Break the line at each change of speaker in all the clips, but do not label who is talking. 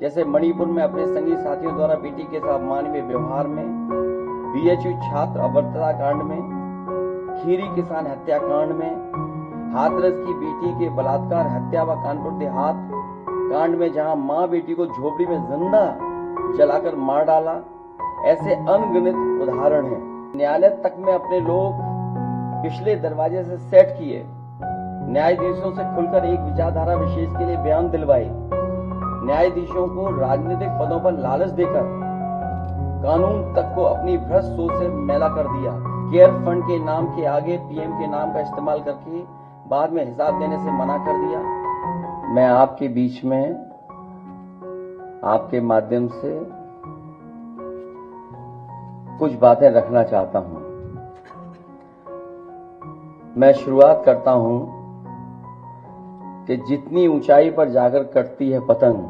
जैसे मणिपुर में अपने संगी साथियों द्वारा बेटी के साथ मानवीय व्यवहार में, बीएचयू छात्र अभद्रता कांड में, खीरी किसान हत्याकांड में, हाथरस की बेटी के बलात्कार हत्या व कानपुर देहात कांड में जहां मां बेटी को झोपड़ी में जिंदा जलाकर मार डाला, ऐसे अनगिनत उदाहरण हैं। न्यायालय तक में अपने लोग पिछले दरवाजे से सेट किए, न्यायाधीशों से खुलकर एक विचारधारा विशेष के लिए बयान दिलवाए, न्यायाधीशों को राजनीतिक पदों पर लालच देकर कानून तक को अपनी भ्रष्ट सोच से मैला कर दिया। केयर फंड के नाम के आगे पीएम के नाम का इस्तेमाल करके बाद में हिसाब देने से मना कर दिया। मैं आपके बीच में आपके माध्यम से कुछ बातें रखना चाहता हूं। मैं शुरुआत करता हूं कि जितनी ऊंचाई पर जाकर कटती है पतंग,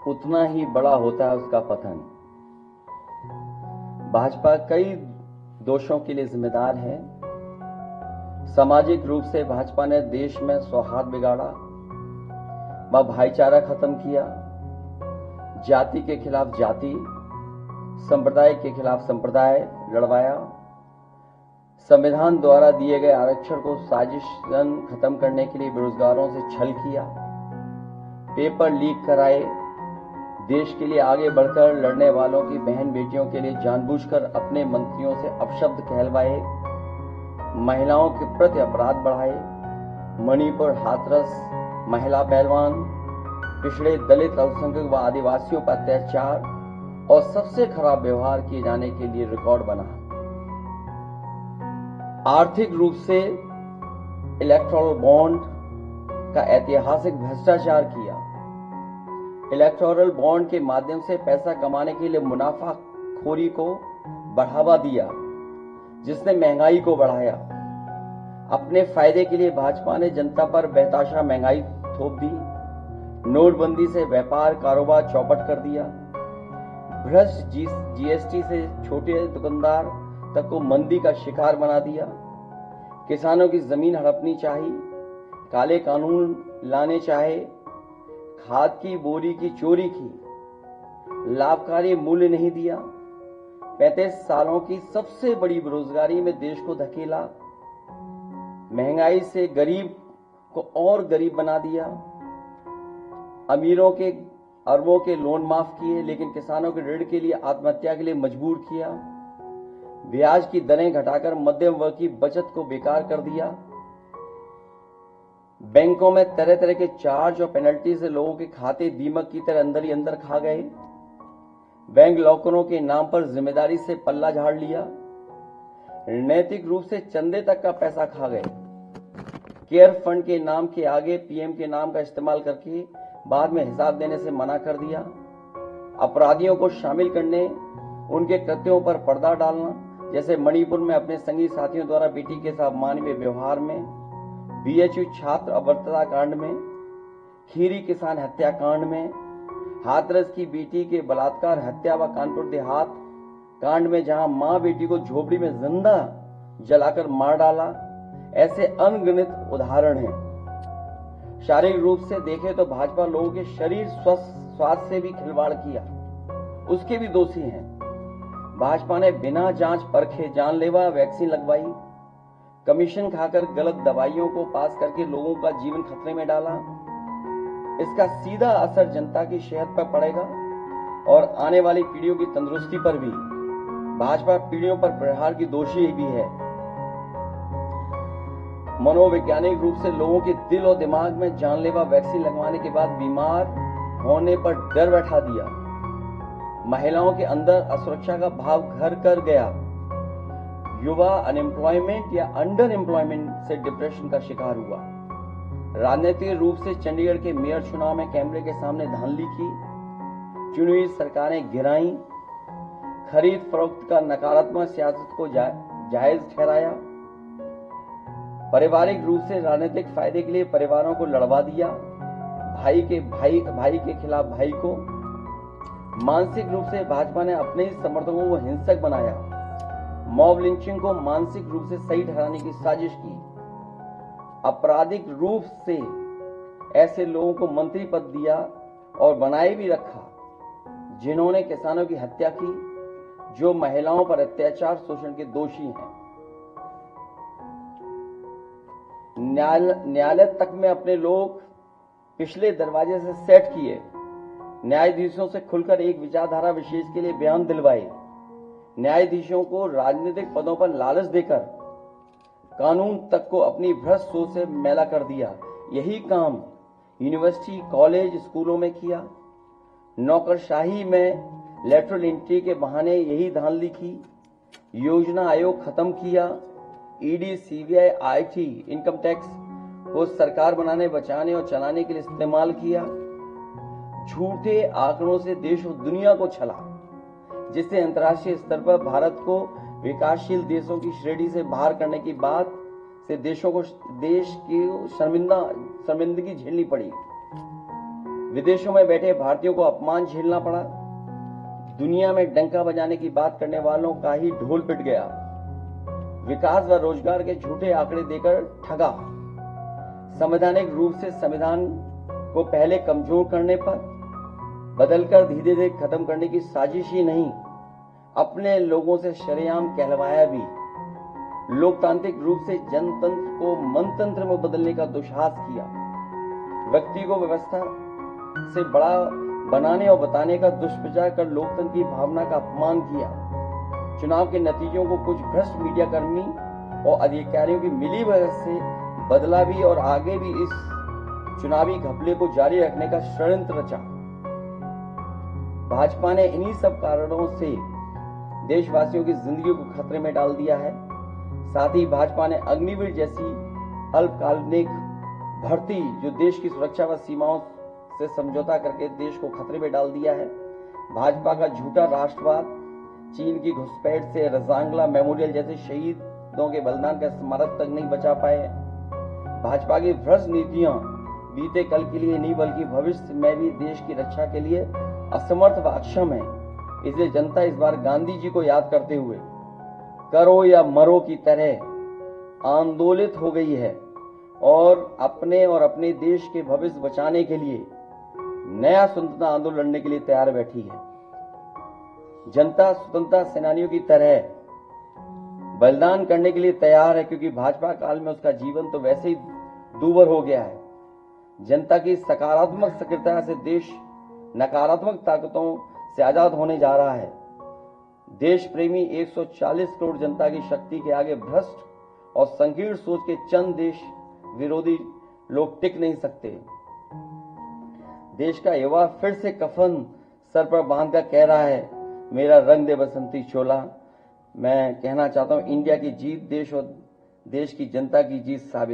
उतना ही बड़ा होता है उसका पतन। भाजपा कई दोषों के लिए जिम्मेदार है। सामाजिक रूप से भाजपा ने देश में सौहार्द बिगाड़ा व भाईचारा खत्म किया, जाति के खिलाफ जाति, संप्रदाय के खिलाफ संप्रदाय लड़वाया, संविधान द्वारा दिए गए आरक्षण को साजिशन खत्म करने के लिए बेरोजगारों से छल किया, पेपर लीक कराए, देश के लिए आगे बढ़कर लड़ने वालों की बहन बेटियों के लिए जानबूझकर अपने मंत्रियों से अपशब्द कहलवाए, महिलाओं के प्रति अपराध बढ़ाए, मणिपुर हाथरस महिला पहलवान, पिछड़े दलित अल्पसंख्यक व आदिवासियों पर अत्याचार और सबसे खराब व्यवहार किए जाने के लिए रिकॉर्ड बना। आर्थिक रूप से इलेक्टोरल बॉन्ड का ऐतिहासिक भ्रष्टाचार किया। इलेक्टोरल बॉन्ड के माध्यम से पैसा कमाने के लिए मुनाफाखोरी को बढ़ावा दिया, जिसने महंगाई को बढ़ाया। अपने फायदे के लिए भाजपा ने जनता पर बेतहाशा महंगाई थोप दी। नोटबंदी से व्यापार कारोबार चौपट कर दिया। भ्रष्ट जीएसटी से छोटे दुकानदार तक को मंदी का शिकार बना दिया। किसानों की जमीन हड़पनी चाहिए, काले कानून लाने चाहे, खाद की बोरी की चोरी की, लाभकारी मूल्य नहीं दिया, 35 सालों की सबसे बड़ी बेरोजगारी में देश को धकेला, महंगाई से गरीब को और गरीब बना दिया, अमीरों के अरबों के लोन माफ किए लेकिन किसानों के ऋण के लिए आत्महत्या के लिए मजबूर किया, ब्याज की दरें घटाकर मध्यम वर्ग की बचत को बेकार कर दिया, बैंकों में तरह तरह के चार्ज और पेनल्टी से लोगों के खाते दीमक की तरह अंदर ही अंदर खा गए, बैंक लॉकरों के नाम पर जिम्मेदारी से पल्ला झाड़ लिया, नैतिक रूप से चंदे तक का पैसा खा गए, केयर फंड के नाम के आगे पीएम के नाम का इस्तेमाल करके बाद में हिसाब देने से मना कर दिया, अपराधियों को शामिल करने, उनके कृत्यों पर पर्दा डालना, जैसे मणिपुर में अपने संगी साथियों द्वारा बेटी के साथ मानवीय व्यवहार में, बीएचयू छात्र अभद्रता कांड में, खीरी किसान हत्याकांड में, हाथरस की बेटी के बलात्कार हत्या व कानपुर देहात कांड में जहां मां बेटी को झोपड़ी में जिंदा जलाकर मार डाला, ऐसे अनगिनत उदाहरण हैं। शारीरिक रूप से देखें तो भाजपा लोगों के शरीर स्वास्थ्य से भी खिलवाड़ किया, उसके भी दोषी हैं। भाजपा ने बिना जांच परखे जानलेवा वैक्सीन लगवाई, कमीशन खाकर गलत दवाइयों को पास करके लोगों का जीवन खतरे में डाला। इसका सीधा असर जनता की सेहत पर पड़ेगा और आने वाली पीढ़ियों की तंदुरुस्ती पर भी। भाजपा पीढ़ियों पर प्रहार की दोषी भी है। मनोवैज्ञानिक रूप से लोगों के दिल और दिमाग में जानलेवा वैक्सीन लगवाने के बाद बीमार होने पर डर बैठा दिया। महिलाओं के अंदर असुरक्षा का भाव घर कर गया। युवा अनएम्प्लॉयमेंट या अंडर एम्प्लॉयमेंट से डिप्रेशन का शिकार हुआ। राजनीतिक रूप से चंडीगढ़ के मेयर चुनाव में कैमरे के सामने धांधली की, चुनी हुई सरकारें गिराई, खरीद फरोख्त का नकारात्मक सियासत को जायज ठहराया, पारिवारिक रूप से राजनीतिक फायदे के लिए परिवारों को लड़वा दिया, भाई के खिलाफ भाई को। मानसिक रूप से भाजपा ने अपने ही समर्थकों को हिंसक बनाया, मॉब लिंचिंग को मानसिक रूप से सही ठहराने की साजिश की, आपराधिक रूप से ऐसे लोगों को मंत्री पद दिया और बनाए भी रखा जिन्होंने किसानों की हत्या की, जो महिलाओं पर अत्याचार शोषण के दोषी हैं। न्यायालय तक में अपने लोग पिछले दरवाजे से सेट किए, न्यायाधीशों से खुलकर एक विचारधारा विशेष के लिए बयान दिलवाए, न्यायाधीशों को राजनीतिक पदों पर लालच देकर कानून तक को अपनी भ्रष्ट सोच से मैला कर दिया। यही काम यूनिवर्सिटी, कॉलेज, स्कूलों में किया। नौकरशाही में लेटरल एंट्री के बहाने यही धांधली की। योजना आयोग खत्म किया। ED, CBI, IT, income tax को सरकार बनाने, बचाने और चलाने के लिए इस्तेमाल किया। झूठे आंकड़ों से देश और दुनिया को छला, जिससे अंतर्राष्ट्रीय स्तर पर भारत को विकासशील देशों की श्रेणी से बाहर करने की बात से देश की शर्मिंदगी झेलनी पड़ी। विदेशों में बैठे भारतीयों को अपमान झेलना पड़ा। दुनिया में डंका बजाने की बात करने वालों का ही ढोल पिट गया। विकास व रोजगार के झूठे आंकड़े देकर ठगा। संवैधानिक रूप से संविधान को पहले कमजोर करने पर बदलकर धीरे धीरे खत्म करने की साजिश ही नहीं, अपने लोगों से शरेआम कहलवाया भी। लोकतांत्रिक रूप से जनतंत्र को मनतंत्र में बदलने का दुस्साहस किया। व्यक्ति को व्यवस्था से बड़ा बनाने और बताने का दुष्प्रचार कर लोकतंत्र की भावना का अपमान किया। चुनाव के नतीजों को कुछ भ्रष्ट मीडिया कर्मी और अधिकारियों की मिलीभगत से बदला भी और आगे भी इस चुनावी घपले को जारी रखने का षड्यंत्र रचा। भाजपा ने इन्हीं सब कारणों से देशवासियों की जिंदगी को खतरे में डाल दिया है। साथ ही भाजपा ने अग्निवीर जैसी अल्पकालिक भर्ती, जो देश की सुरक्षा व सीमाओं से समझौता करके देश को खतरे में डाल दिया है। भाजपा का झूठा राष्ट्रवाद, चीन की घुसपैठ से रजांगला मेमोरियल जैसे शहीदों के बलिदान का स्मारक तक नहीं बचा पाए। भाजपा की भ्रष्ट नीतियां बीते कल के लिए नहीं बल्कि भविष्य में भी देश की रक्षा के लिए असमर्थ व अक्षम है। इसलिए जनता इस बार गांधी जी को याद करते हुए करो या मरो की तरह आंदोलित हो गई है और अपने देश के भविष्य बचाने के लिए नया स्वतंत्रता आंदोलन लड़ने के लिए तैयार बैठी है। जनता स्वतंत्रता सेनानियों की तरह बलिदान करने के लिए तैयार है, क्योंकि भाजपा काल में उसका जीवन तो वैसे ही दूभर हो गया है। जनता की सकारात्मक सक्रियता से देश नकारात्मक ताकतों से आजाद होने जा रहा है। देश प्रेमी 140 करोड़ जनता की शक्ति के आगे भ्रष्ट और संकीर्ण सोच के चंद देश विरोधी लोग टिक नहीं सकते। देश का युवा फिर से कफन सर पर बांधकर कह रहा है, मेरा रंग दे बसंती चोला। मैं कहना चाहता हूं, इंडिया की जीत देश और देश की जनता की जीत साबित